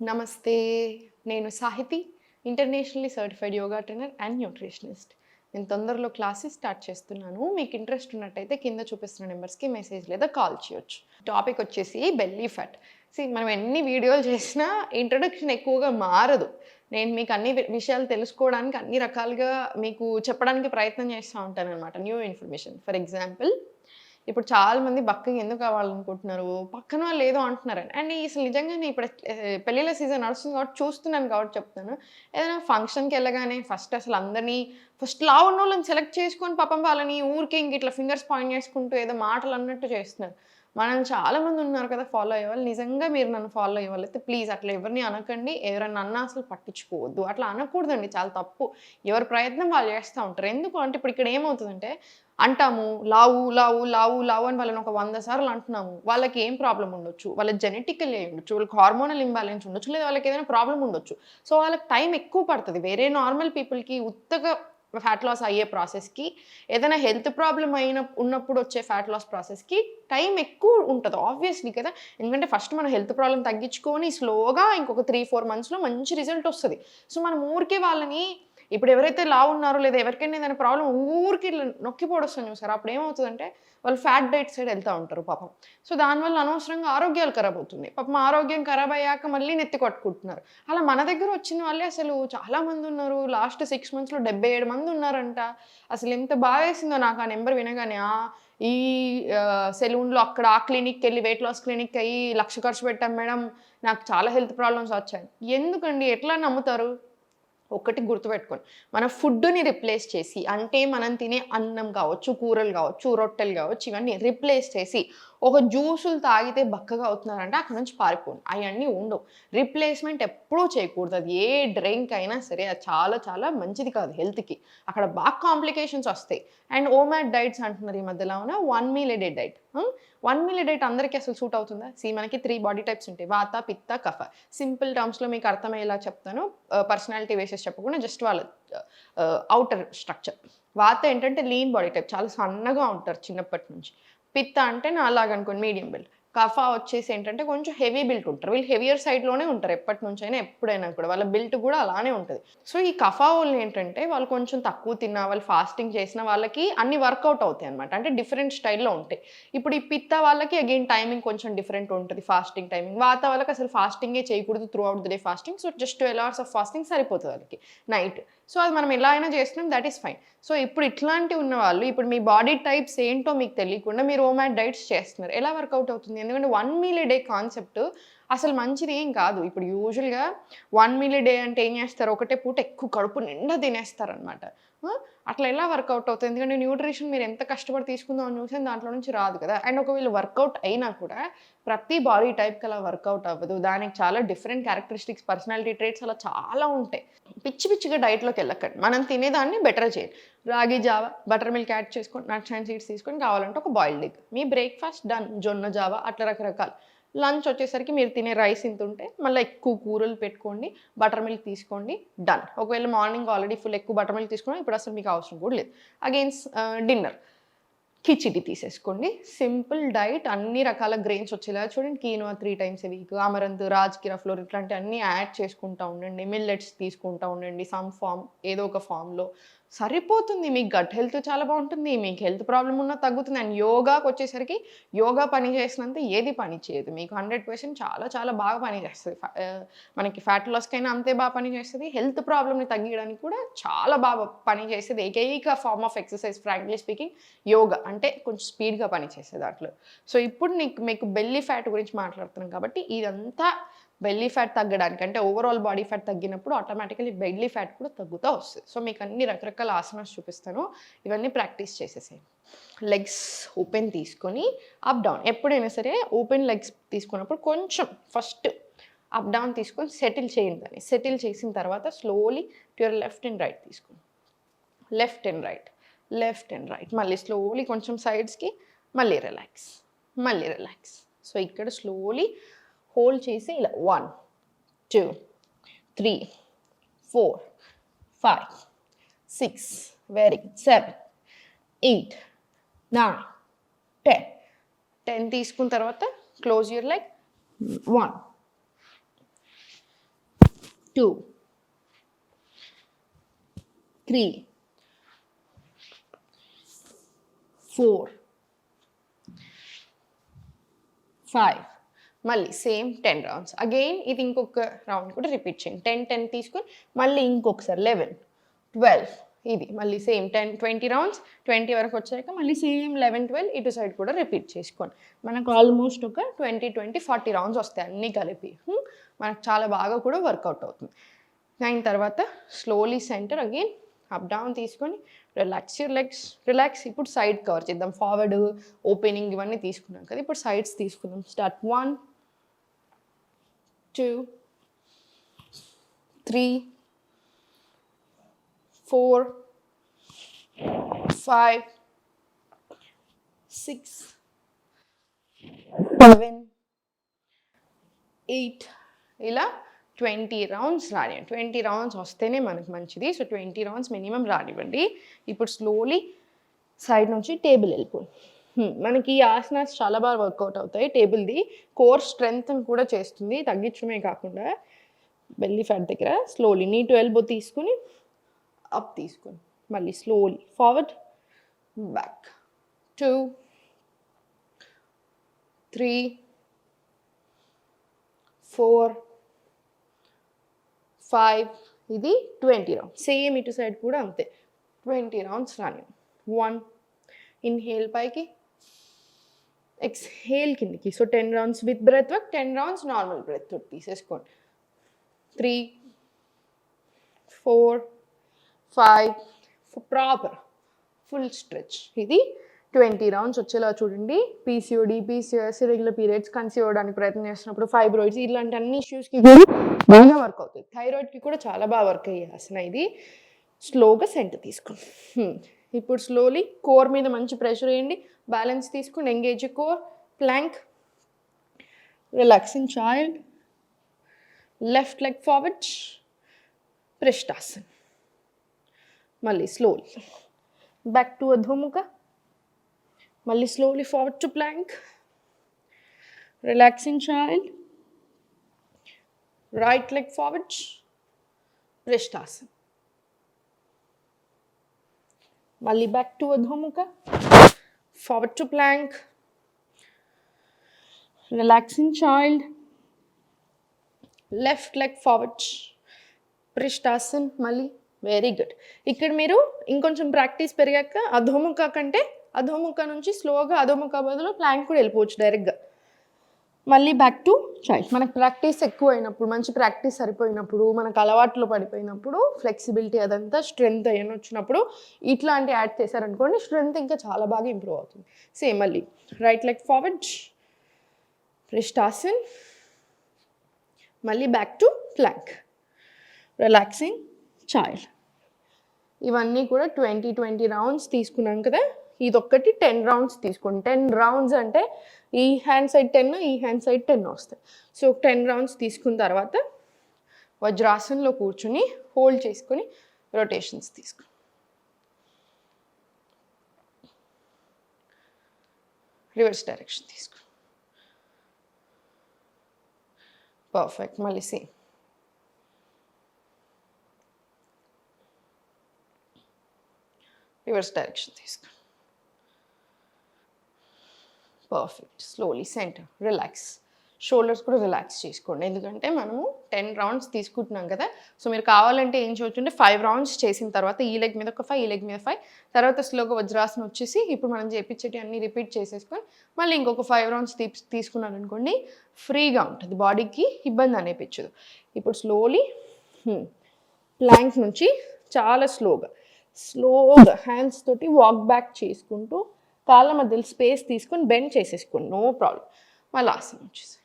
నమస్తే. నేను సాహితి, internationally certified yoga trainer and nutritionist. నేను తొందరలో క్లాసెస్ స్టార్ట్ చేస్తున్నాను. మీకు ఇంట్రెస్ట్ ఉన్నట్టయితే కింద చూపిస్తున్న నెంబర్స్‌కి మెసేజ్ లేదా కాల్ చేయొచ్చు. టాపిక్ వచ్చేసి బెల్లీ ఫ్యాట్. మనం ఎన్ని వీడియోలు చేసినా ఇంట్రొడక్షన్ ఎక్కువగా మారదు. నేను మీకు అన్ని విషయాలు తెలుసుకోవడానికి అన్ని రకాలుగా మీకు చెప్పడానికి ప్రయత్నం చేస్తూ ఉంటాననమాట. New information. ఫర్ ఎగ్జాంపుల్ ఇప్పుడు చాలామంది బక్కగా ఎందుకు అవ్వాలనుకుంటున్నారు? పక్కన వాళ్ళు ఏదో అంటున్నారని. అండ్ అసలు నిజంగానే ఇప్పుడు పెళ్ళిళ్ళ సీజన్ నడుస్తుంది కాబట్టి చూస్తున్నాను కాబట్టి చెప్తున్నాను. ఏదైనా ఫంక్షన్‌కెళ్ళగానే ఫస్ట్ అసలు అందరిని ఫస్ట్ లావున్నోళ్ళని సెలెక్ట్ చేసుకొని పాపం వాళ్ళని ఊరికే ఇంక ఇట్లా ఫింగర్స్ పాయింట్ చేసుకుంటూ ఏదో మాటలు అన్నట్టు చేస్తున్నారు. మనల్ని చాలామంది ఉన్నారు కదా ఫాలో అయ్యేవాళ్ళు. నిజంగా మీరు నన్ను ఫాలో అయ్యేవాళ్ళైతే ప్లీజ్ అట్లా ఎవరిని అనకండి. ఎవరన్నా అన్నా అసలు పట్టించుకోవద్దు. అట్లా అనకూడదండి. చాలా తప్పు. ఎవరి ప్రయత్నం వాళ్ళు చేస్తా ఉంటారు. ఎందుకు అంటే ఇప్పుడు ఇక్కడ ఏమవుతదంటే అంటాము లావు, లావు, లావు, లావు అని వాళ్ళని ఒక 100 సార్లు అంటున్నాము. వాళ్ళకి ఏం ప్రాబ్లమ్ ఉండొచ్చు. వాళ్ళకి జెనెటికల్లీ అయ్యుండొచ్చు. వాళ్ళకి హార్మోనల్ ఇంబాలెన్స్ ఉండొచ్చు. లేదా వాళ్ళకి ఏదైనా ప్రాబ్లమ్ ఉండొచ్చు. సో, వాళ్ళకి టైం ఎక్కువ పడతది. వేరే నార్మల్ పీపుల్‌కి ఉత్తగా ఫ్యాట్ లాస్ అయ్యే ప్రాసెస్‌కి, ఏదైనా హెల్త్ ప్రాబ్లమ్ ఉన్నప్పుడు వచ్చే ఫ్యాట్ లాస్ ప్రాసెస్‌కి టైం ఎక్కువ ఉంటది. ఆబ్వియస్‌లీ కదా! ఎందుకంటే ఫస్ట్ మన హెల్త్ ప్రాబ్లమ్ తగ్గించుకొని స్లోగా ఇంకొక 3, 4 మంత్స్‌లో మంచి రిజల్ట్ వస్తది. సో, మనం ఊరికే వాళ్ళని ఇప్పుడు ఎవరైతే లావున్నారో లేదా ఎవరికైనా ఏదైనా ప్రాబ్లమ్ ఊరికే ఇట్లా నొక్కి పొడుస్తాం చూసారా? అప్పుడు ఏమవుతదంటే వాళ్ళు ఫ్యాట్ డైట్ సైడ్ ఎళ్తా ఉంటారు పాపం. సో, దానివల్ల అనవసరంగా ఆరోగ్యాలు ఖరాబ్ అవుతున్నాయి. పాపం ఆరోగ్యం ఖరాబ్ అయ్యాక మళ్ళీ నెత్తి కొట్టుకుంటున్నారు. అలా మన దగ్గర వచ్చిన వాళ్ళే అసలు చాలా మంది ఉన్నారు. లాస్ట్ 6 మంత్స్‌లో 77 మంది ఉన్నారంట. అసలు ఎంత బాధేసిందో నాకు ఆ నంబర్ వినగానే. ఈ సెలూన్‌లో అక్కడ ఆ క్లినిక్‌కెళ్ళి వెయిట్ లాస్ క్లినిక్‌కెయ్యి 1,00,000 ఖర్చు పెట్టాం మేడం. నాకు చాలా హెల్త్ ప్రాబ్లమ్స్ వచ్చాయి. ఎందుకండి? ఎట్లా నమ్ముతారు? ఒకటి గుర్తుపెట్టుకోండి. మన ఫుడ్‌ని రిప్లేస్ చేసి అంటే మనం తినే అన్నం కావచ్చు, కూరలు కావచ్చు, రొట్టెలు కావచ్చు, ఇవన్నీ రిప్లేస్ చేసి ఒక జ్యూసులు తాగితే బక్కగా అవుతున్నారంటే అక్కడి నుంచి పారిపోండి. అయన్నీ ఉండవు. రిప్లేస్‌మెంట్ ఎప్పుడూ చేయకూడదు. అది ఏ డ్రింక్ అయినా సరే అది చాలా చాలా మంచిది కాదు హెల్త్‌కి. అక్కడ బాగా కాంప్లికేషన్స్ వస్తాయి. అండ్ ఓమాడ్ డైట్స్ అంటున్నారు ఈ మధ్యలో అవునా? 1 meal a day diet. 1 meal a diet అందరికి అసలు సూట్ అవుతుందా? మనకి 3 బాడీ టైప్స్ ఉంటాయి. వాత, పిత్త, కఫ. సింపుల్ టర్మ్స్‌లో మీకు అర్థమయ్యేలా చెప్తాను. పర్సనాలిటీ బేసిస్ చెప్పకుండా జస్ట్ వాళ్ళ ఔటర్ స్ట్రక్చర్. వాత ఏంటంటే లీన్ బాడీ టైప్. చాలా సన్నగా ఉంటారు చిన్నప్పటి నుంచి. పిత్త అంటే నాలాగనుకోండి మీడియం బిల్డ్. కఫ వచ్చేసి ఏంటంటే కొంచెం హెవీ బిల్ట్ ఉంటారు. వీళ్ళు హెవియర్ సైడ్‌లోనే ఉంటారు ఎప్పటినుంచైనా, ఎప్పుడైనా కూడా. వాళ్ళ బిల్ట్ కూడా అలానే ఉంటది. సో, ఈ కఫ వోళ్ళేంటంటే వాళ్ళు కొంచెం తక్కువ తిన్నా, వాళ్ళు ఫాస్టింగ్ చేసిన వాళ్ళకి అన్ని వర్కౌట్ అవుతాయన్నమాట. అంటే డిఫరెంట్ స్టైల్‌లో ఉంటాయి. ఇప్పుడు ఈ పిత్త వాళ్ళకి అగైన్ టైమింగ్ కొంచెం డిఫరెంట్ ఉంటది. Fasting timing. వాత వాళ్ళకి అసలు ఫాస్టింగే చేయకూడదు through out the day fasting. So, just 12 hours of fasting సరిపోతది వాళ్ళకి నైట్. సో, అది మనం ఎలా అయినా చేస్తున్నాం దట్ ఈస్ ఫైన్. సో, ఇప్పుడు ఇట్లాంటివి ఉన్నవాళ్ళు ఇప్పుడు మీ బాడీ టైప్స్ ఏంటో మీకు తెలియకుండా మీరు ఓమాడ్ డైట్స్ చేస్తున్నారు. ఎలా వర్కౌట్ అవుతుంది? ఎందుకంటే 1 మీల్ ఎ డే కాన్సెప్ట్ అసలు మంచిది ఏం కాదు. ఇప్పుడు యూజువల్‌గా 1 మీల్ ఎ డే అంటే ఏం చేస్తారు? ఒకటే పూట ఎక్కువ కడుపు నిండా తినేస్తారనమాట. ఆ! అట్లా ఎలా వర్కౌట్ అవుతది? ఎందుకంటే న్యూట్రిషన్ మీరు ఎంత కష్టపడి తీసుకుందామని చూసినా దాంట్లో నుంచి రాదు కదా! అండ్ ఒకవేళ వర్కౌట్ అయినా కూడా ప్రతి బాడీ టైప్‌కి అలా వర్కౌట్ అవ్వదు. దానికి చాలా డిఫరెంట్ క్యారెక్టరిస్టిక్స్, పర్సనాలిటీ ట్రేట్స్ అలా చాలా ఉంటాయి. పిచ్చి పిచ్చిగా డైట్‌లోకెళ్ళకండి. మనం తినేదాన్ని బెటర్ చేయండి. రాగి జావ, బటర్ మిల్క్ యాడ్ చేసుకొని, నట్స్ అండ్ సీడ్స్ తీసుకొని కావాలంటే ఒక బాయిల్డ్ ఎగ్. మీ బ్రేక్‌ఫాస్ట్ డన్. జొన్న జావ అట్లా రకరకాలు. లంచ్ వచ్చేసరికి మీరు తినే రైస్ ఇంతుంటే మళ్ళా ఎక్కువ కూరలు పెట్టుకోండి. బటర్ మిల్క్ తీసుకోండి. డన్. ఒకవేళ మార్నింగ్ ఆల్రెడీ ఫుల్ ఎక్కువ బటర్ మిల్క్ తీసుకున్నా ఇప్పుడు అసలు మీకు అవసరం కూడా లేదు. Again dinner. కిచిడి తీసేసుకోండి. సింపుల్ డైట్ అన్ని రకాల గ్రెయిన్స్ వచ్చేలాగా చూడండి. Quinoa 3 times a week, amaranth, rajgira flour ఇట్లాంటివన్నీ యాడ్ చేసుకుంటా ఉండండి. మిల్లెట్స్ తీసుకుంటా ఉండండి. సమ్ ఫార్మ్ ఏదో ఒక ఫార్మ్‌లో సరిపోతుంది. మీ గట్ హెల్త్ చాలా బావుంటుంది. మీకు హెల్త్ ప్రాబ్లమ్ ఉన్నా తగ్గుతుంది. అండ్ యోగాకొచ్చేసరికి యోగా పని చేసినంత ఏది పని చేయదు. మీకు 100% చాలా చాలా బాగా పని చేస్తది. మనకి ఫ్యాట్ లాస్‌కైనా అంతే బాగా పని చేస్తది. హెల్త్ ప్రాబ్లమ్‌ని తగ్గియడానికి కూడా చాలా బాగా పని చేసేది ఏకైక form of exercise frankly speaking yoga. అంటే కొంచెం స్పీడ్‌గా పనిచేసే దాంట్లో. సో, ఇప్పుడు మీకు బెల్లీ ఫ్యాట్ గురించి మాట్లాడుతున్నాం కాబట్టి ఇదంతా బెల్లీ ఫ్యాట్ తగ్గడానికి అంటే ఓవరాల్ బాడీ ఫ్యాట్ తగ్గినప్పుడు ఆటోమేటికల్లీ బెల్లీ ఫ్యాట్ కూడా తగ్గుతా వస్తది. సో, మీకు అన్ని రకరకాల ఆసనాస్ చూపిస్తాను. ఇవన్నీ ప్రాక్టీస్ చేసేసేయండి. లెగ్స్ ఓపెన్ తీసుకొని అప్, డౌన్ ఎప్పుడైనా సరే ఓపెన్ లెగ్స్ తీసుకున్నప్పుడు కొంచెం ఫస్ట్ అప్, డౌన్ తీసుకొని సెటిల్ చేయండి దాన్ని. సెటిల్ చేసిన తర్వాత slowly to your left and right తీసుకోండి. Left and right, left and right. మళ్ళీ స్లోలీ కొంచెం సైడ్స్‌కి మళ్ళీ రిలాక్స్, మళ్ళీ రిలాక్స్. సో, ఇక్కడ స్లోలీ హోల్డ్ చేసి ఇలా 1, 2, 3, 4, 5, 6 వెరీ గుడ్. 7, 8, 9, 10. 10 తీసుకున్న తర్వాత క్లోజ్ యువర్ లెగ్. 1, 2, 3, 4, 5. మళ్ళీ సేమ్ 10 రౌండ్స్. అగైన్ ఇది ఇంకొక రౌండ్ కూడా రిపీట్ చేయండి. 10 10 తీసుకొని మళ్ళీ ఇంకొకసారి 11, 12. ఇది మళ్ళీ సేమ్ 10 20 రౌండ్స్. 20 వరకు వచ్చాక మళ్ళీ సేమ్ 11 12 ఇటు సైడ్ కూడా రిపీట్ చేసుకోండి. మనకు ఆల్మోస్ట్ ఒక 20 20 40 రౌండ్స్ వస్తాయి అన్నీ కలిపి. మనకు చాలా బాగా కూడా వర్కౌట్ అవుతుంది. అయిన తర్వాత slowly centre again up down తీసుకొని రిలాక్స్ యూర్ లెగ్స్. రిలాక్స్. ఇప్పుడు సైడ్ కవర్ చేద్దాం. ఫార్వర్డ్, ఓపెనింగ్ ఇవన్నీ తీసుకున్నాం కదా, ఇప్పుడు సైడ్స్ తీసుకుందాం. స్టార్ట్. 1, 2, 3, 4, 5, 6, 7, 8 ఇలా 20 రౌండ్స్ రానివ్వండి. 20 రౌండ్స్ వస్తేనే మనకు మంచిది. సో 20 రౌండ్స్ మినిమం రానివ్వండి. ఇప్పుడు స్లోలీ సైడ్ నుంచి టేబుల్ వెళ్ళిపోండి. మనకి ఈ ఆసనాస్ చాలా బాగా వర్కౌట్ అవుతాయి. టేబుల్ది కోర్ స్ట్రెంగ్త్ కూడా చేస్తుంది, తగ్గించడమే కాకుండా. బెల్లీ ఫ్యాట్ దగ్గర స్లోలీ నీ టు ఎల్బో తీసుకుని అప్ తీసుకొని మళ్ళీ స్లోలీ ఫార్వర్డ్, బ్యాక్. 2, 3, 4, 5. ఇది 20 రౌండ్స్. సేమ్ ఇటు సైడ్ కూడా అంతే 20 రౌండ్స్ రాని. 1 ఇన్హేల్ పైకి, ఎక్స్హేల్ కిందికి. So 10 rounds with breath work, 10 rounds normal breath work తీసేసుకోండి. 3, 4, 5. Proper full stretch. ఇది 20 రౌండ్స్ వచ్చేలా చూడండి. PCOD, PCS, irregular periods, conceive అవ్వడానికి ప్రయత్నం చేస్తున్నప్పుడు, ఫైబ్రాయిడ్స్, ఇలాంటి అన్ని ఇష్యూస్కి కూడా బాగా వర్క్ అవుతుంది. థైరాయిడ్కి కూడా చాలా బాగా వర్క్ అయ్యే ఆసన ఇది. స్లోగా సెంటర్ తీసుకోండి. ఇప్పుడు స్లోలీ కోర్ మీద మంచి ప్రెషర్ వేయండి. బ్యాలెన్స్ తీసుకోండి. Engage core. Plank. Relaxing child. Left leg forward. Prishthasan. మళ్ళీ స్లోలీ బ్యాక్ టు అధోముఖ. మళ్ళీ slowly forward to plank. Relaxing child. Right leg forward. Prishthasan. మళ్ళీ back to Adhomukha. Forward to plank. Relaxing child. Left leg forward. Prishthasan. మళ్ళీ very good. ఇక్కడ మీరు ఇంకొంచెం practice పెరిగాక అధోముఖ కంటే అధోముఖ నుంచి స్లోగా అధోముఖ బదులు ప్లాంక్ కూడా వెళ్ళిపోవచ్చు డైరెక్ట్గా. మళ్ళీ బ్యాక్ టు చైల్డ్. మనకు ప్రాక్టీస్ ఎక్కువ అయినప్పుడు, మంచి ప్రాక్టీస్ సరిపోయినప్పుడు, మనకు అలవాట్లో పడిపోయినప్పుడు, ఫ్లెక్సిబిలిటీ అదంతా స్ట్రెంగ్త్ అయ్యని వచ్చినప్పుడు ఇట్లాంటి యాడ్ చేశారనుకోండి, స్ట్రెంగ్త్ ఇంకా చాలా బాగా ఇంప్రూవ్ అవుతుంది. సేమ్ మళ్ళీ రైట్ లెగ్ ఫార్వర్డ్. పృష్ఠాసన్. మళ్ళీ back to plank. Relaxing child. ఇవన్నీ కూడా 20 రౌండ్స్ తీసుకున్నాం కదా. ఇదొక్కటి 10 రౌండ్స్ తీసుకోండి. 10 రౌండ్స్ అంటే ఈ హ్యాండ్ సైడ్ 10, ఈ హ్యాండ్ సైడ్ 10 వస్తాయి. సో 10 రౌండ్స్ తీసుకున్న తర్వాత వజ్రాసనంలో కూర్చుని హోల్డ్ చేసుకొని రొటేషన్స్ తీసుకో. రివర్స్ డైరెక్షన్ తీసుకో. పర్ఫెక్ట్. మళ్ళీ సేమ్. రివర్స్ డైరెక్షన్ తీసుకో. Perfect. Slowly centre. Relax. Shoulders కూడా రిలాక్స్ చేసుకోండి, ఎందుకంటే మనము 10 రౌండ్స్ తీసుకుంటున్నాం కదా. సో మీరు కావాలంటే ఏం చేయొచ్చు, 5 రౌండ్స్ చేసిన తర్వాత ఈ లెగ్ మీద ఒక 5, ఈ లెగ్ మీద 5, తర్వాత స్లోగా వజ్రాసనం వచ్చేసి ఇప్పుడు మనం చేపించేటి అన్ని రిపీట్ చేసేసుకొని మళ్ళీ ఇంకొక 5 రౌండ్స్ తీసుకున్నాను అనుకోండి, ఫ్రీగా ఉంటుంది, బాడీకి ఇబ్బంది అనిపించదు. ఇప్పుడు స్లోలీ ప్లాంక్ నుంచి చాలా స్లోగా హ్యాండ్స్ తోటి వాక్ బ్యాక్ చేసుకుంటూ కాళ్ళ మధ్యలో స్పేస్ తీసుకొని బెండ్ చేసేసుకోండి, నో ప్రాబ్లం. మళ్ళీ ఆసనం వచ్చేసి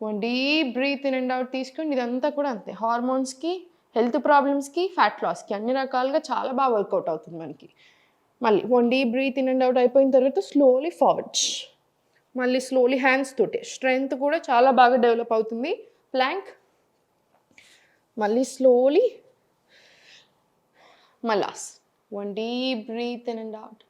1 deep breath in and out తీసుకోండి. ఇదంతా కూడా అంతే, హార్మోన్స్కి, హెల్త్ ప్రాబ్లమ్స్కి, ఫ్యాట్ లాస్కి అన్ని రకాలుగా చాలా బాగా వర్కౌట్ అవుతుంది మనకి. మళ్ళీ 1 deep breath in and out అయిపోయిన తర్వాత స్లోలీ ఫార్వర్డ్. మళ్ళీ స్లోలీ హ్యాండ్స్ తోటి స్ట్రెంగ్త్ కూడా చాలా బాగా డెవలప్ అవుతుంది. ప్లాంక్. మళ్ళీ slowly Malas. 1 deep breath in and out.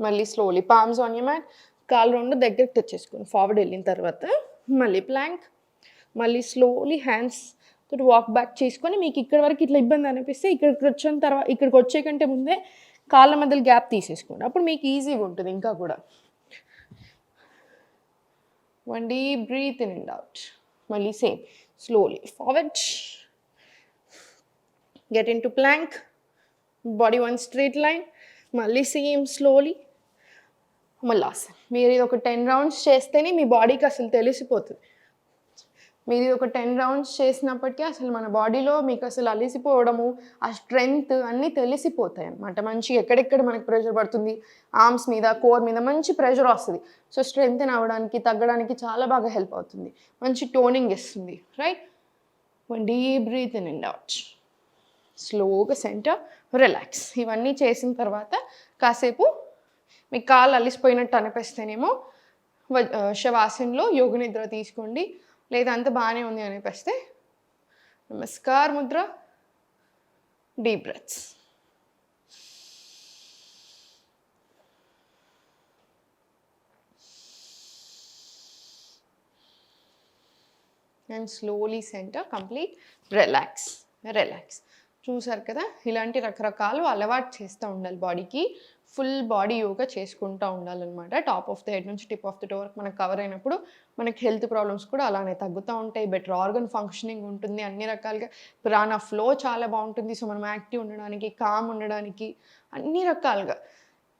మళ్ళీ slowly palms on your mat. కాలు రెండు దగ్గరికి తెచ్చేసుకోండి. ఫార్వర్డ్ వెళ్ళిన తర్వాత మళ్ళీ ప్లాంక్, మళ్ళీ స్లోలీ హ్యాండ్స్ తోటి వాక్ బ్యాక్ చేసుకొని మీకు ఇక్కడ వరకు ఇట్లా ఇబ్బంది అనిపిస్తే ఇక్కడికి వచ్చిన తర్వాత ఇక్కడికి వచ్చే కంటే ముందే కాళ్ళ మధ్యలో గ్యాప్ తీసేసుకోండి. అప్పుడు మీకు ఈజీగా ఉంటుంది ఇంకా కూడా. One deep breath in and out. మళ్ళీ same slowly forward, get into plank, body one straight line, మళ్ళీ సేమ్ స్లోలీ మళ్ళాసన్. మీరు ఇది ఒక 10 రౌండ్స్ చేస్తేనే మీ బాడీకి అసలు తెలిసిపోతుంది. మీరు ఇది ఒక 10 రౌండ్స్ చేసినప్పటికీ అసలు మన బాడీలో మీకు అసలు అలిసిపోవడము, ఆ స్ట్రెంగ్త్ అన్నీ తెలిసిపోతాయి అన్నమాట. మంచిగా ఎక్కడెక్కడ మనకి ప్రెషర్ పడుతుంది, ఆర్మ్స్ మీద, కోర్ మీద మంచి ప్రెషర్ వస్తుంది. సో స్ట్రెంగ్త్ అవ్వడానికి, తగ్గడానికి చాలా బాగా హెల్ప్ అవుతుంది. మంచి టోనింగ్ ఇస్తుంది. Right. One deep breath in and out. స్లోగా సెంటర్, రిలాక్స్. ఇవన్నీ చేసిన తర్వాత కాసేపు మీ కాళ్ళు అలిసిపోయినట్టు అనిపిస్తేనేమో శవాసనలో యోగ నిద్ర తీసుకోండి. లేదా అంత బాగానే ఉంది అనిపిస్తే namaskar Mudra, deep breaths. And slowly centre, complete relax. చూసారు కదా, ఇలాంటి రకరకాలు అలవాటు చేస్తూ ఉండాలి బాడీకి. ఫుల్ బాడీ యోగా చేసుకుంటూ ఉండాలన్నమాట. టాప్ ఆఫ్ ద హెడ్ నుంచి టిప్ ఆఫ్ ద టో వరకు మనకు కవర్ అయినప్పుడు మనకి హెల్త్ ప్రాబ్లమ్స్ కూడా అలానే తగ్గుతూ ఉంటాయి. బెటర్ ఆర్గన్ ఫంక్షనింగ్ ఉంటుంది. అన్ని రకాలుగా ప్రాణ ఫ్లో చాలా బాగుంటుంది. సో మనం యాక్టివ్ ఉండడానికి, కామ్ ఉండడానికి, అన్ని రకాలుగా.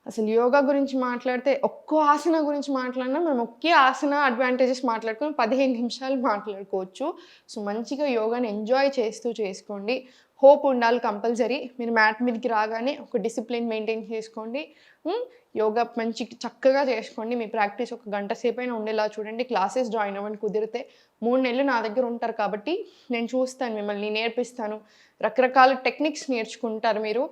అసలు యోగా గురించి మాట్లాడితే ఒక్కో ఆసన గురించి మాట్లాడినా మనం ఒకే ఆసన అడ్వాంటేజెస్ మాట్లాడుకొని 15 నిమిషాలు మాట్లాడుకోవచ్చు. సో మంచిగా యోగాని ఎంజాయ్ చేస్తూ చేసుకోండి. హోప్ ఉండాలి కంపల్సరీ. మీరు మ్యాట్ మీదకి రాగానే ఒక డిసిప్లిన్ మెయింటైన్ చేసుకోండి. యోగా మంచి చక్కగా చేసుకోండి. మీ ప్రాక్టీస్ ఒక గంట సేపైనా ఉండేలా చూడండి. క్లాసెస్ జాయిన్ అవ్వని కుదిరితే 3 నెలలు నా దగ్గర ఉంటారు కాబట్టి నేను చూస్తాను, మిమ్మల్ని నేర్పిస్తాను. రకరకాల టెక్నిక్స్ నేర్చుకుంటారు మీరు.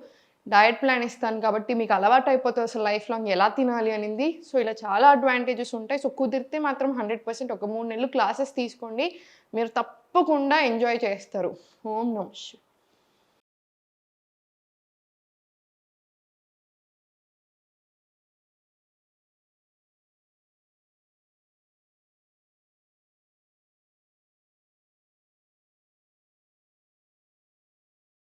డయట్ ప్లాన్ ఇస్తాను కాబట్టి మీకు అలవాటు అయిపోతుంది అసలు లైఫ్ లాంగ్ ఎలా తినాలి అనేది. సో ఇలా చాలా అడ్వాంటేజెస్ ఉంటాయి. సో కుదిరితే మాత్రం 100% ఒక 3 నెలలు క్లాసెస్ తీసుకోండి. మీరు తప్పకుండా ఎంజాయ్ చేస్తారు. ఓం నమః శివాయ.